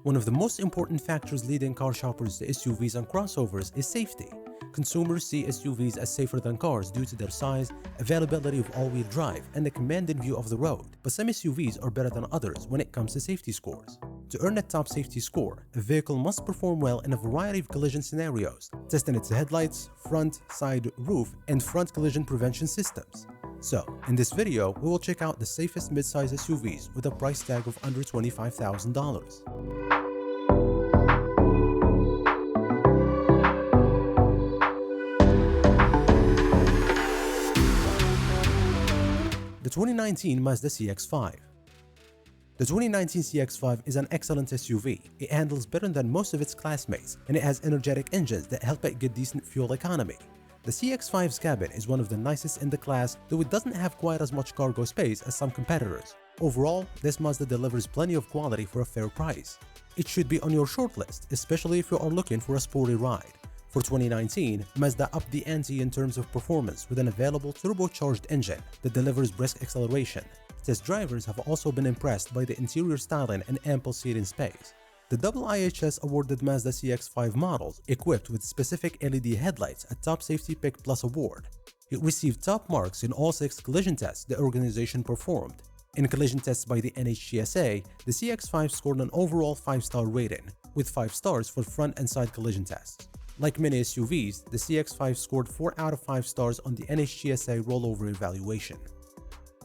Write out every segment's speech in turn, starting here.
One of the most important factors leading car shoppers to SUVs and crossovers is safety. Consumers see SUVs as safer than cars due to their size, availability of all-wheel drive, and the commanding view of the road. But some SUVs are better than others when it comes to safety scores. To earn a top safety score, a vehicle must perform well in a variety of collision scenarios, testing its headlights, front, side, roof, and front collision prevention systems. So, in this video, we will check out the safest mid-size SUVs with a price tag of under $25,000. The 2019 Mazda CX-5. The 2019 CX-5 is an excellent SUV. It handles better than most of its classmates, and it has energetic engines that help it get decent fuel economy. The CX-5's cabin is one of the nicest in the class, though it doesn't have quite as much cargo space as some competitors. Overall, this Mazda delivers plenty of quality for a fair price. It should be on your shortlist, especially if you are looking for a sporty ride. For 2019, Mazda upped the ante in terms of performance with an available turbocharged engine that delivers brisk acceleration. Test drivers have also been impressed by the interior styling and ample seating space. The IIHS awarded Mazda CX-5 models equipped with specific LED headlights a Top Safety Pick Plus award. It received top marks in all 6 collision tests the organization performed. In collision tests by the NHTSA, the CX-5 scored an overall 5-star rating, with 5 stars for front and side collision tests. Like many SUVs, the CX-5 scored 4 out of 5 stars on the NHTSA rollover evaluation.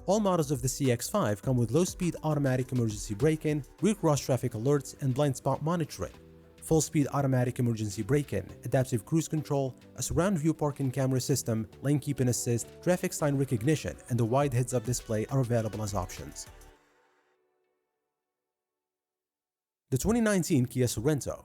All models of the CX-5 come with low-speed automatic emergency braking, rear cross-traffic alerts, and blind spot monitoring. Full-speed automatic emergency braking, adaptive cruise control, a surround-view parking camera system, lane keeping assist, traffic sign recognition, and a wide heads-up display are available as options. The 2019 Kia Sorento.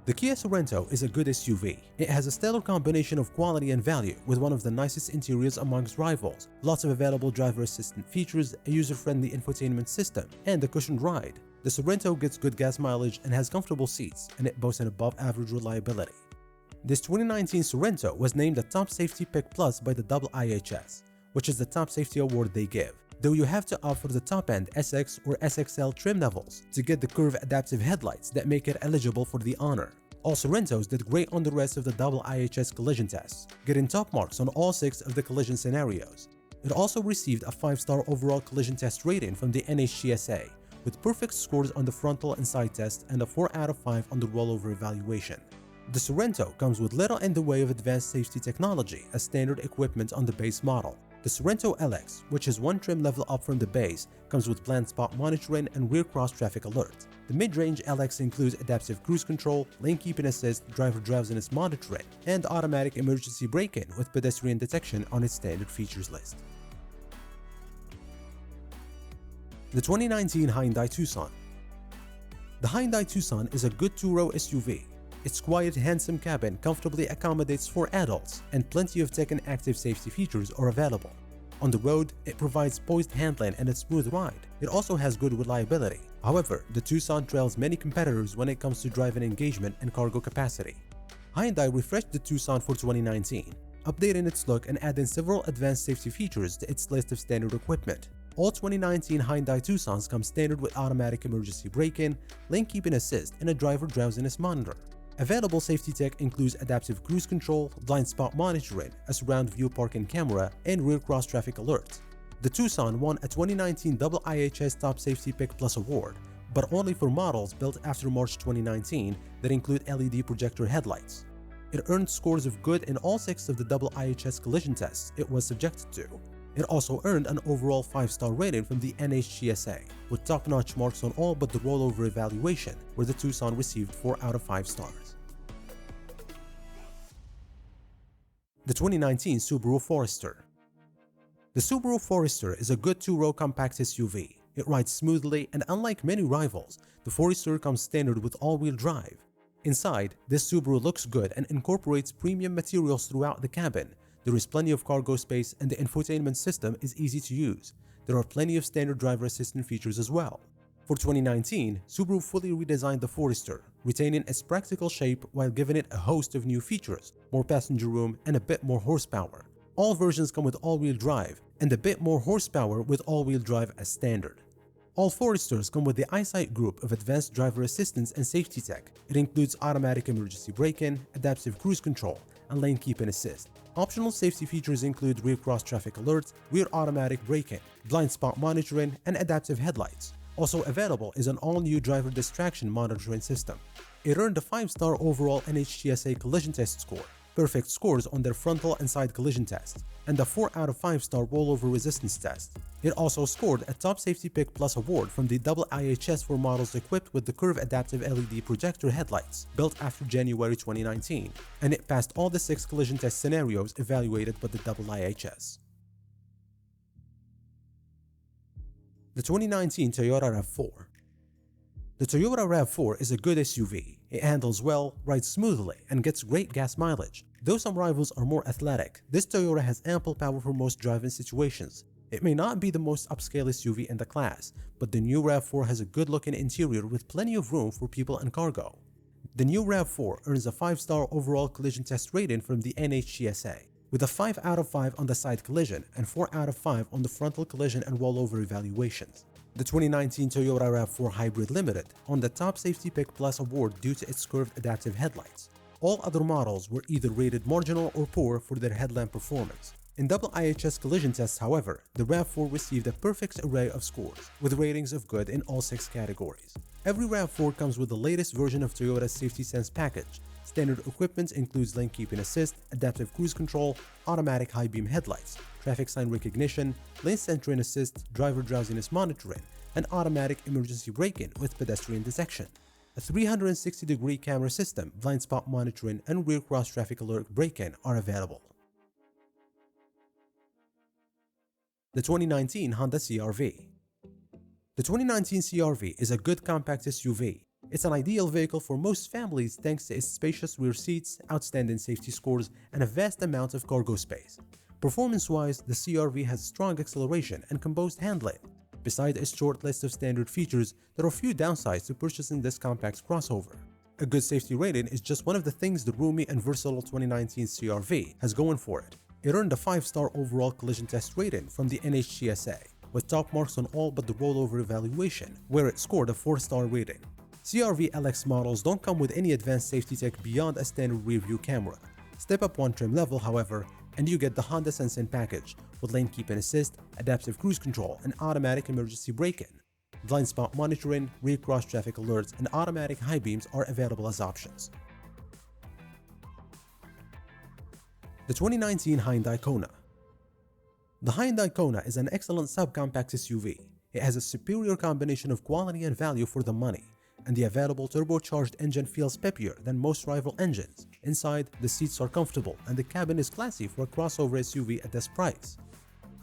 The Kia Sorento is a good SUV. It has a stellar combination of quality and value with one of the nicest interiors amongst rivals, lots of available driver assistant features, a user-friendly infotainment system, and a cushioned ride. The Sorento gets good gas mileage and has comfortable seats, and it boasts an above-average reliability. This 2019 Sorento was named a Top Safety Pick Plus by the IIHS, which is the top safety award they give, though you have to opt for the top-end SX or SXL trim levels to get the curve adaptive headlights that make it eligible for the honor. All Sorentos did great on the rest of the IIHS collision tests, getting top marks on all 6 of the collision scenarios. It also received a 5-star overall collision test rating from the NHTSA, with perfect scores on the frontal and side tests and a 4 out of 5 on the rollover evaluation. The Sorento comes with little in the way of advanced safety technology as standard equipment on the base model. The Sorento LX, which is 1 trim level up from the base, comes with blind spot monitoring and rear cross-traffic alert. The mid-range LX includes adaptive cruise control, lane keeping assist, driver drowsiness monitoring, and automatic emergency braking with pedestrian detection on its standard features list. The 2019 Hyundai Tucson. The Hyundai Tucson is a good 2-row SUV. Its quiet, handsome cabin comfortably accommodates 4 adults, and plenty of tech and active safety features are available. On the road, it provides poised handling and a smooth ride. It also has good reliability. However, the Tucson trails many competitors when it comes to driving engagement and cargo capacity. Hyundai refreshed the Tucson for 2019, updating its look and adding several advanced safety features to its list of standard equipment. All 2019 Hyundai Tucsons come standard with automatic emergency braking, lane keeping assist, and a driver drowsiness monitor. Available safety tech includes adaptive cruise control, blind spot monitoring, a surround-view parking camera, and rear cross-traffic alert. The Tucson won a 2019 IIHS Top Safety Pick Plus award, but only for models built after March 2019 that include LED projector headlights. It earned scores of good in all 6 of the IIHS collision tests it was subjected to. It also earned an overall 5-star rating from the NHTSA, with top-notch marks on all but the rollover evaluation, where the Tucson received 4 out of 5 stars. The 2019 Subaru Forester. The Subaru Forester is a good 2-row compact SUV. It rides smoothly, and unlike many rivals, the Forester comes standard with all-wheel drive. Inside, this Subaru looks good and incorporates premium materials throughout the cabin. There is plenty of cargo space, and the infotainment system is easy to use. There are plenty of standard driver assistant features as well. For 2019, Subaru fully redesigned the Forester, retaining its practical shape while giving it a host of new features, more passenger room, and a bit more horsepower. All versions come with all-wheel drive, and a bit more horsepower with all-wheel drive as standard. All Foresters come with the EyeSight group of advanced driver assistance and safety tech. It includes automatic emergency braking, adaptive cruise control, and lane keeping assist. Optional safety features include rear cross traffic alerts, rear automatic braking, blind spot monitoring, and adaptive headlights. Also available is an all-new driver distraction monitoring system. It earned a 5-star overall NHTSA collision test score, perfect scores on their frontal and side collision tests, and a 4 out of 5-star rollover resistance test. It also scored a Top Safety Pick Plus award from the IHS for models equipped with the curve adaptive LED projector headlights, built after January 2019, and it passed all the 6 collision test scenarios evaluated by the IHS. The 2019 Toyota RAV4. The Toyota RAV4 is a good SUV. It handles well, rides smoothly, and gets great gas mileage. Though some rivals are more athletic, this Toyota has ample power for most driving situations. It may not be the most upscale SUV in the class, but the new RAV4 has a good-looking interior with plenty of room for people and cargo. The new RAV4 earns a 5-star overall collision test rating from the NHTSA, with a 5 out of 5 on the side collision and 4 out of 5 on the frontal collision and rollover evaluations. The 2019 Toyota RAV4 Hybrid Limited earned the Top Safety Pick Plus award due to its curved adaptive headlights. All other models were either rated marginal or poor for their headlamp performance. In IHS collision tests, however, the RAV4 received a perfect array of scores, with ratings of good in all 6 categories. Every RAV4 comes with the latest version of Toyota's Safety Sense package. Standard equipment includes lane keeping assist, adaptive cruise control, automatic high beam headlights, traffic sign recognition, lane centering assist, driver drowsiness monitoring, and automatic emergency braking with pedestrian detection. A 360-degree camera system, blind spot monitoring, and rear cross traffic alert braking are available. The 2019 Honda CR-V. The 2019 CR-V is a good compact SUV. It's an ideal vehicle for most families thanks to its spacious rear seats, outstanding safety scores, and a vast amount of cargo space. Performance-wise, the CR-V has strong acceleration and composed handling. Besides its short list of standard features, there are few downsides to purchasing this compact crossover. A good safety rating is just one of the things the roomy and versatile 2019 CR-V has going for it. It earned a 5-star overall collision test rating from the NHTSA, with top marks on all but the rollover evaluation, where it scored a 4-star rating. CR-V LX models don't come with any advanced safety tech beyond a standard rear view camera. Step up one trim level, however, and you get the Honda Sensing package with lane keeping assist, adaptive cruise control, and automatic emergency braking. Blind spot monitoring, rear cross traffic alerts, and automatic high beams are available as options. The 2019 Hyundai Kona. The Hyundai Kona is an excellent subcompact SUV. It has a superior combination of quality and value for the money, and the available turbocharged engine feels peppier than most rival engines. Inside, the seats are comfortable and the cabin is classy for a crossover SUV at this price.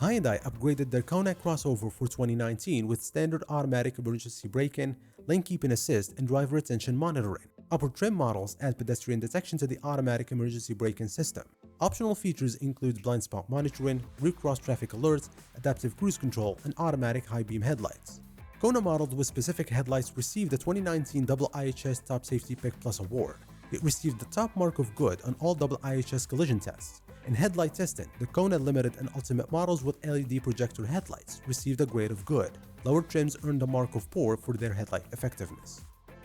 Hyundai upgraded their Kona crossover for 2019 with standard automatic emergency braking, lane keeping assist, and driver attention monitoring. Upper trim models add pedestrian detection to the automatic emergency braking system. Optional features include blind spot monitoring, rear cross traffic alerts, adaptive cruise control, and automatic high beam headlights. Kona models with specific headlights received the 2019 IHS Top Safety Pick Plus award. It received the top mark of good on all IHS collision tests. In headlight testing, the Kona Limited and Ultimate models with LED projector headlights received a grade of good. Lower trims earned a mark of poor for their headlight effectiveness.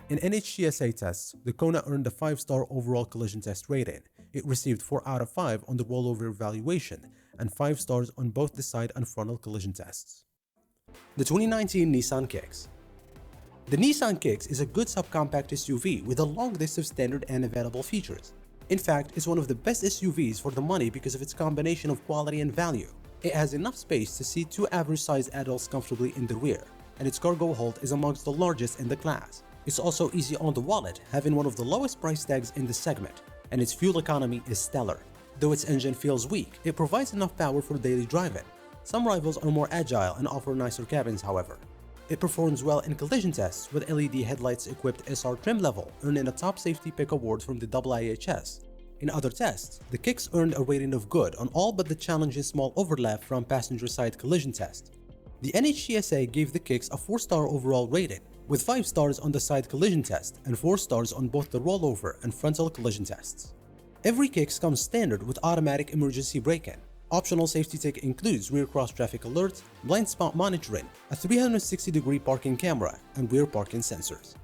In NHTSA tests, the Kona earned a 5-star overall collision test rating. It received 4 out of 5 on the rollover evaluation and 5 stars on both the side and frontal collision tests. The 2019 Nissan Kicks. The Nissan Kicks is a good subcompact SUV with a long list of standard and available features. In fact, it's one of the best SUVs for the money because of its combination of quality and value. It has enough space to seat 2 average-sized adults comfortably in the rear, and its cargo hold is amongst the largest in the class. It's also easy on the wallet, having one of the lowest price tags in the segment, and its fuel economy is stellar. Though its engine feels weak, it provides enough power for daily driving. Some rivals are more agile and offer nicer cabins, however. It performs well in collision tests with LED headlights equipped SR trim level, earning a top safety pick award from the IHS. In other tests, the Kicks earned a rating of good on all but the challenging small overlap from passenger side collision test. The NHTSA gave the Kicks a 4-star overall rating, with 5 stars on the side collision test and 4 stars on both the rollover and frontal collision tests. Every Kicks comes standard with automatic emergency braking. Optional safety tech includes rear cross traffic alerts, blind spot monitoring, a 360-degree parking camera, and rear parking sensors.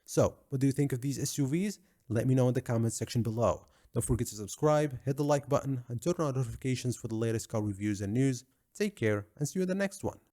So, what do you think of these SUVs? Let me know in the comments section below. Don't forget to subscribe, hit the like button, and turn on notifications for the latest car reviews and news. Take care, and see you in the next one.